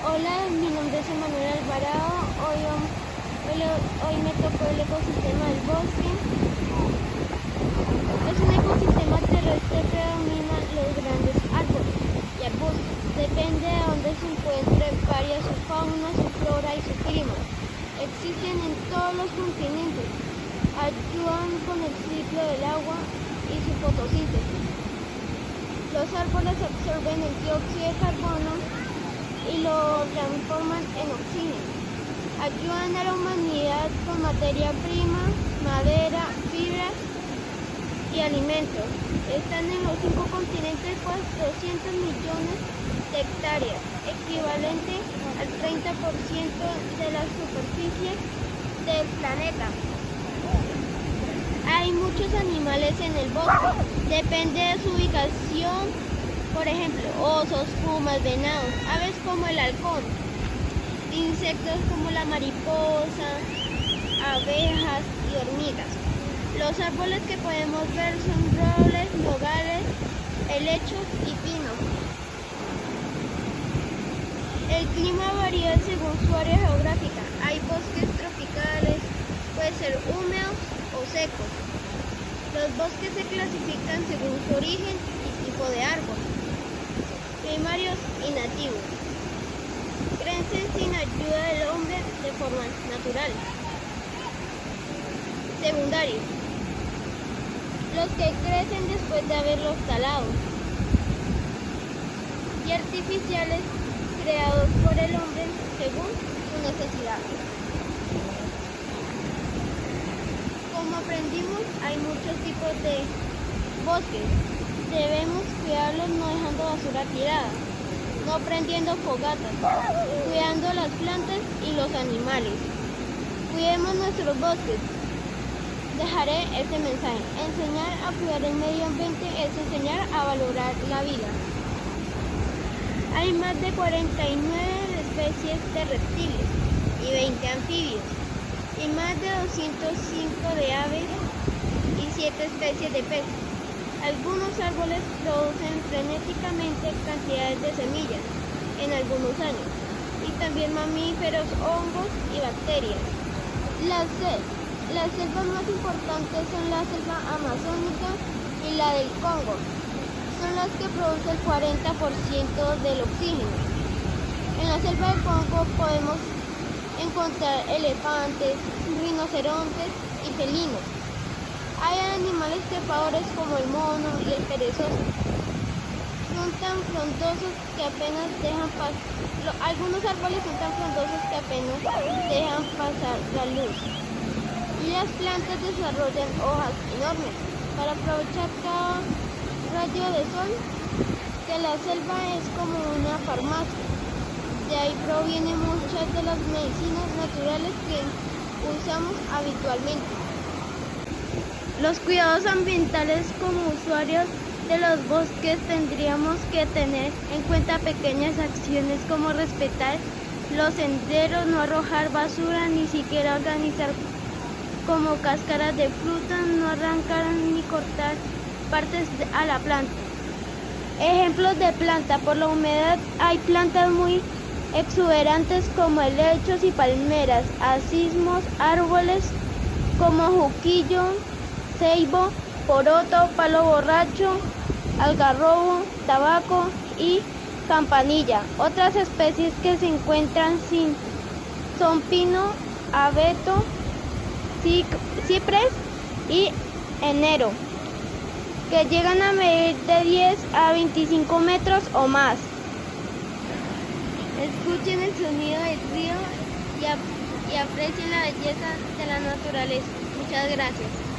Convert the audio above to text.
Hola, mi nombre es Emanuel Alvarado. Hoy me tocó el ecosistema del bosque. Es un ecosistema terrestre, predominan los grandes árboles y arbustos. Depende de donde se encuentre, varía su fauna, su flora y su clima. Existen en todos los continentes. Ayudan con el ciclo del agua y su fotosíntesis. Los árboles absorben el dióxido de carbono y lo transforman en oxígeno. Ayudan a la humanidad con materia prima, madera, fibras y alimentos. Están en los 5 continentes con 200 millones de hectáreas, equivalente al 30% de la superficie del planeta. Hay muchos animales en el bosque, depende de su ubicación, por ejemplo, osos, pumas, venados, aves como el halcón, insectos como la mariposa, abejas y hormigas. Los árboles que podemos ver son robles, nogales, helechos y pinos. El clima varía según su área geográfica. Hay bosques tropicales, pueden ser húmedos o secos. Los bosques se clasifican según su origen y tipo de árbol, primarios y nativos. Crecen sin ayuda del hombre de forma natural. Secundarios, los que crecen después de haberlos talado. Y artificiales, creados por el hombre según su necesidad. Como aprendimos, hay muchos tipos de bosques. Debemos cuidarlos no dejando basura tirada, no prendiendo fogatas, cuidando las plantas y los animales. Cuidemos nuestros bosques. Dejaré este mensaje. Enseñar a cuidar el medio ambiente es enseñar a valorar la vida. Hay más de 49 especies de reptiles y 20 anfibios, y más de 205 de aves y 7 especies de peces. Algunos árboles producen frenéticamente cantidades de semillas en algunos años, y también mamíferos, hongos y bacterias. Las selvas más importantes son la selva amazónica y la del Congo. Son las que producen el 40% del oxígeno. En la selva del Congo podemos encontrar elefantes, rinocerontes y felinos. Hay animales trepadores como el mono y el perezoso. Son tan frondosos que apenas dejan pasar. Algunos árboles son tan frondosos que apenas dejan pasar la luz. Y las plantas desarrollan hojas enormes para aprovechar cada rayo de sol, que la selva es como una farmacia. De ahí provienen muchas de las medicinas naturales que usamos habitualmente. Los cuidados ambientales como usuarios de los bosques tendríamos que tener en cuenta pequeñas acciones como respetar los senderos, no arrojar basura, ni siquiera organizar como cáscaras de fruta, no arrancar ni cortar partes a la planta. Ejemplos de planta: por la humedad hay plantas muy exuberantes como helechos y palmeras, acismos, árboles como juquillo, ceibo, poroto, palo borracho, algarrobo, tabaco y campanilla. Otras especies que se encuentran son pino, abeto, ciprés y enero, que llegan a medir de 10 a 25 metros o más. Escuchen el sonido del río y aprecien la belleza de la naturaleza. Muchas gracias.